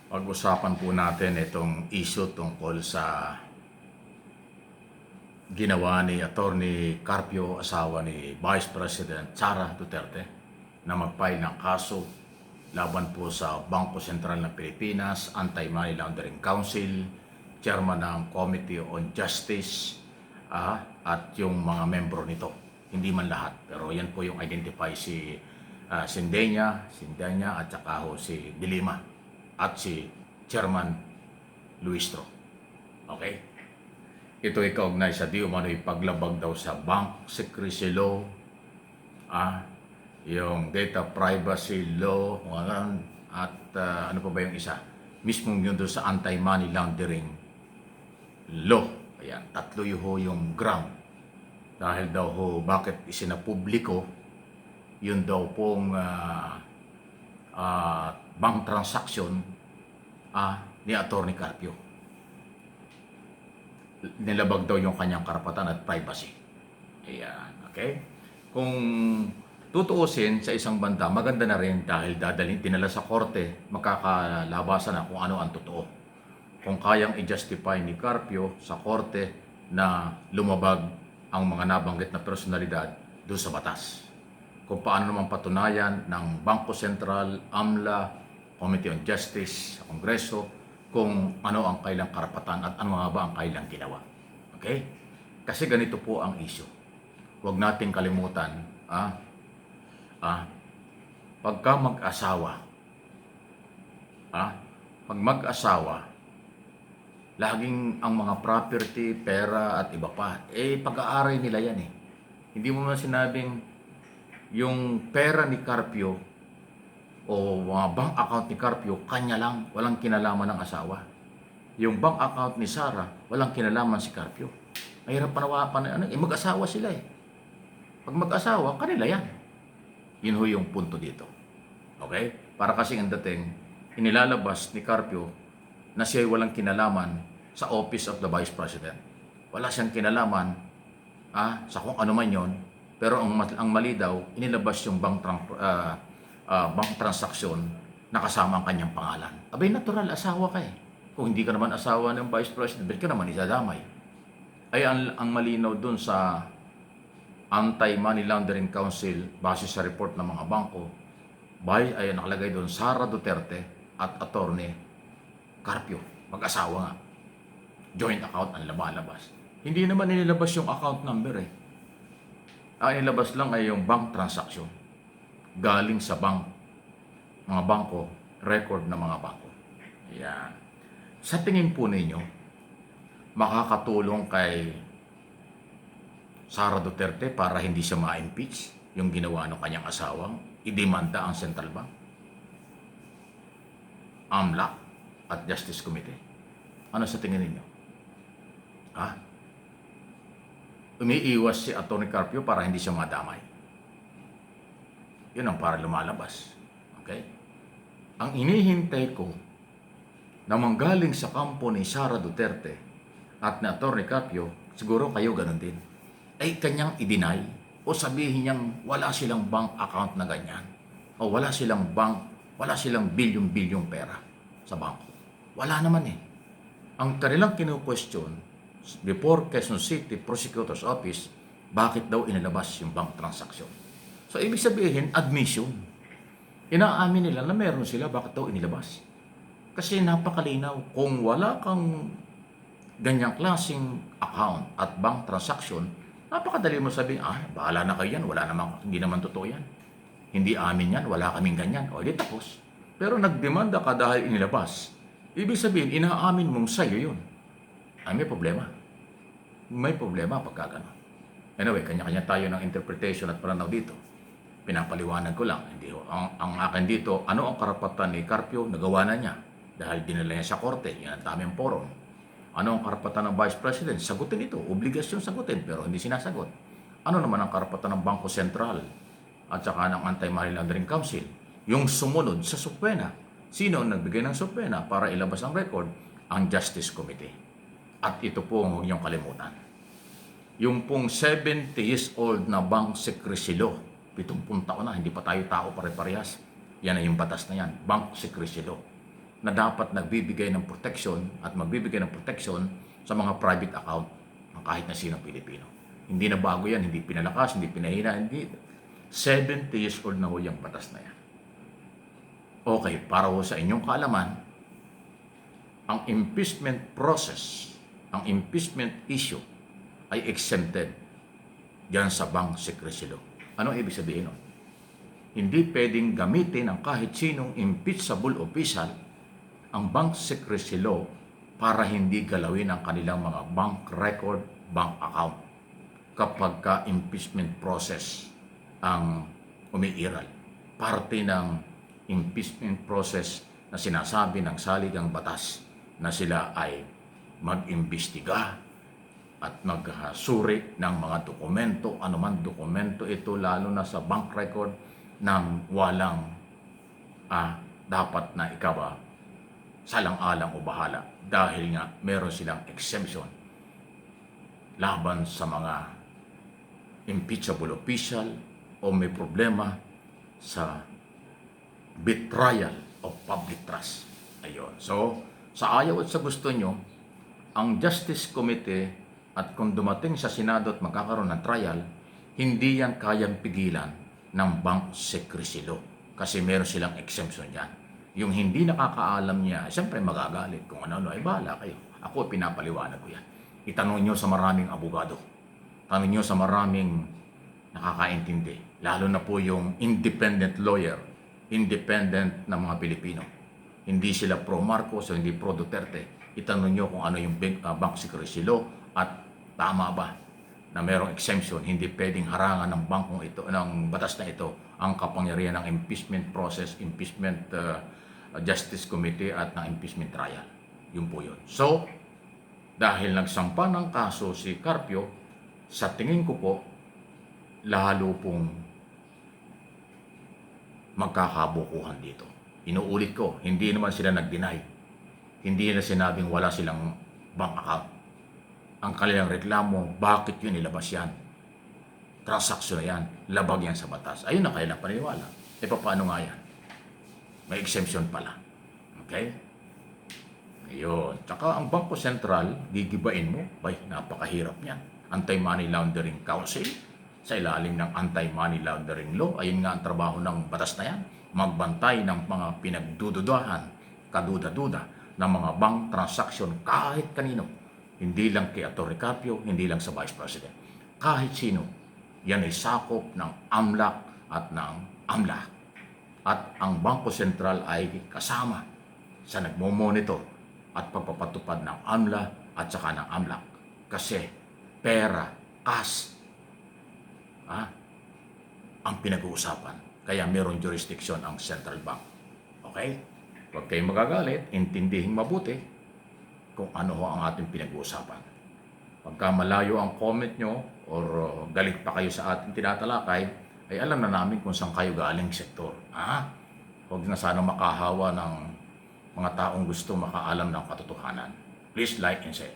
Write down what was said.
Pag-usapan po natin itong issue tungkol sa ginawa ni Attorney Carpio, asawa ni Vice President Sara Duterte, na mag-file ng kaso laban po sa Bangko Sentral ng Pilipinas, Anti-Money Laundering Council, Chairman ng Committee on Justice, at yung mga membro nito. Hindi man lahat, pero yan po yung identify si Sindenya at saka ho si Dilima at si Chairman Luistro. Okay? Ito ay kaugnay sa di umano'y paglabag daw sa Bank Secrecy Law, yung Data Privacy Law, at ano pa ba yung isa? Mismong yun doon sa Anti-Money Laundering Law. Ayan, tatlo yung ground. Dahil daw ho, bakit isinapubliko yun daw pong bank transaction ni Attorney Carpio. Nilabag daw yung kanyang karapatan at privacy. Ayan, okay? Kung tutuusin sa isang banda, maganda na rin dahil dinala sa korte, makakalabasan na kung ano ang totoo. Kung kayang i-justify ni Carpio sa korte na lumabag ang mga nabanggit na personalidad doon sa batas. Kung paano naman patunayan ng Bangko Sentral, AMLA, Committee on Justice, sa Kongreso, kung ano ang kailang karapatan at ano nga ba ang kailang ginawa. Okay? Kasi ganito po ang issue. Huwag nating kalimutan, pagka mag-asawa, pag mag-asawa, laging ang mga property, pera at iba pa, pag-aaray nila yan eh. Hindi mo man sinabing yung pera ni Carpio o mga bank account ni Carpio, kanya lang, walang kinalaman ng asawa. Yung bank account ni Sara, walang kinalaman si Carpio. Mahirap panawapan, mag-asawa sila eh. Pag mag-asawa, kanila yan. Yun ho yung punto dito. Okay? Para kasi ang dating, inilalabas ni Carpio na siya walang kinalaman sa Office of the Vice President. Wala siyang kinalaman sa kung ano man yon, pero ang mali daw, inilabas yung bank transaction na kasama ang kanyang pangalan. Abay, natural, asawa ka eh. Kung hindi ka naman asawa ng Vice President, ba't ka naman isadamay? Ay, ang malinaw dun sa Anti-Money Laundering Council, base sa report ng mga bangko, ay nakalagay doon, Sara Duterte at Attorney Carpio. Mag-asawa nga. Joint account ang labalabas. Hindi naman nilabas yung account number eh. Ang nilabas lang ay yung bank transaction. Galing sa mga bangko, record ng mga bangko. Yan. Sa tingin po ninyo, makakatulong kay Sara Duterte para hindi siya ma-impeach yung ginawa ng kanyang asawang idemanda ang Central Bank, AMLA at Justice Committee? Ano sa tingin ninyo? Umiiwas si Atty. Carpio para hindi siya madamay. Yun ang para lumalabas. Okay? Ang inihintay ko na manggaling sa kampo ni Sara Duterte at ni Atty. Carpio, siguro kayo ganun din, ay kanyang i-deny o sabihin niyang wala silang bank account na ganyan o wala silang bilyong-bilyong pera sa bangko. Wala naman eh. Ang kanilang kinu-question before Quezon City Prosecutor's Office, bakit daw inilabas yung bank transaction? So, ibig sabihin, admission. Inaamin nila na meron sila, bakit daw inilabas? Kasi napakalinaw, kung wala kang ganyang klaseng account at bank transaction, napakadali mo sabihin, bahala na kayo yan, hindi naman totoo yan. Hindi amin yan, wala kaming ganyan. O, di tapos. Pero nagdemanda ka dahil inilabas. Ibig sabihin, inaamin mong sa'yo yun. Ay, may problema. May problema pagka gano'n. Anyway, kanya-kanya tayo ng interpretation at pananaw dito. Pinapaliwanag ko lang. Ang akin dito, ano ang karapatan ni Carpio? Nagawa na niya. Dahil dinala niya sa korte. Yan ang tamang forum. Ano ang karapatan ng Vice President? Sagutin ito. Obligasyon sagutin, pero hindi sinasagot. Ano naman ang karapatan ng Bangko Sentral at saka ng Anti-Money Laundering Council? Yung sumunod sa subpoena. Sino ang nagbigay ng subpoena para ilabas ang record? Ang Justice Committee. At ito po ang huwag niyong kalimutan. Yung pong 70 years old na Bank Secrecy Law, 70 taon na, hindi pa tayo tao pare-parehas. Yan ay yung batas na yan, Bank Secrecy Law. na dapat nagbibigay ng protection at magbibigay ng protection sa mga private account ng kahit na sinong Pilipino. Hindi na bago yan, hindi pinalakas, hindi pinahina, hindi. 70 years old na ho yung batas na yan. Okay, para ho sa inyong kaalaman, ang impeachment process, ang impeachment issue ay exempted diyan sa Bank Secrecy Law. Ano ibig sabihin nun? Hindi pwedeng gamitin ng kahit sinong impeachable official ang Bank Secrecy Law para hindi galawin ang kanilang mga bank record, bank account kapag ka impeachment process ang umiiral. Parte ng impeachment process na sinasabi ng saligang batas na sila ay mag-imbestiga at magsuri ng mga dokumento, anuman dokumento ito, lalo na sa bank record ng walang dapat na ikaw salang-alang o bahala dahil nga meron silang exemption laban sa mga impeachable official o may problema sa betrayal of public trust. Ayun. So, sa ayaw at sa gusto nyo, ang Justice Committee at kung dumating sa Senado at magkakaroon ng trial, hindi yan kayang pigilan ng Bank Secrecy Law kasi meron silang exemption yan. Yung hindi nakakaalam niya, siyempre magagalit kung ano-ano, ay bahala kayo. Ako pinapaliwanag ko yan. Itanong nyo sa maraming abogado. Tanong nyo sa maraming nakakaintindi. Lalo na po yung independent lawyer, independent na mga Pilipino. Hindi sila pro Marcos o hindi pro Duterte. Itanong nyo kung ano yung Bank Secrecy Law at tama ba na merong exemption, hindi pwedeng harangan ng bangkong ito, ng batas na ito, ang kapangyarihan ng impeachment process, impeachment Justice Committee at ng impeachment trial. Yun po yun. So, dahil nagsampa ng kaso si Carpio, sa tingin ko po, lalo pong magkakabukuhan dito. Inuulit ko, hindi naman sila nag-deny. Hindi na sinabing wala silang bank account. Ang kanilang reklamo, bakit yun nilabas yan? Transaksyon yan, labag yan sa batas. Ayun na kailang paniwala. E paano nga yan? May exemption pala. Okay? Ayun. Tsaka ang Bangko Sentral, gigibain mo, napakahirap niyan. Anti-Money Laundering Council, sa ilalim ng Anti-Money Laundering Law, ayun nga ang trabaho ng batas na yan. Magbantay ng mga pinagdududahan, kaduda-duda, ng mga bank transaction kahit kanino. Hindi lang kay Atty. Carpio, hindi lang sa Vice President. Kahit sino, yan ay sakop ng AMLAC at ng AMLA. At ang Bangko Sentral ay kasama sa nagmo-monitor at pagpapatupad ng AMLA at saka ng AMLAC. Kasi pera, cash, ang pinag-uusapan. Kaya meron jurisdiction ang Central Bank. Okay? Huwag kayong magagalit, intindihin mabuti kung ano ang ating pinag-uusapan. Pagka malayo ang comment nyo or galit pa kayo sa ating tinatalakay, ay alam na namin kung saan kayo galing sektor. Huwag na sana makahawa ng mga taong gusto makaalam ng katotohanan. Please like and share.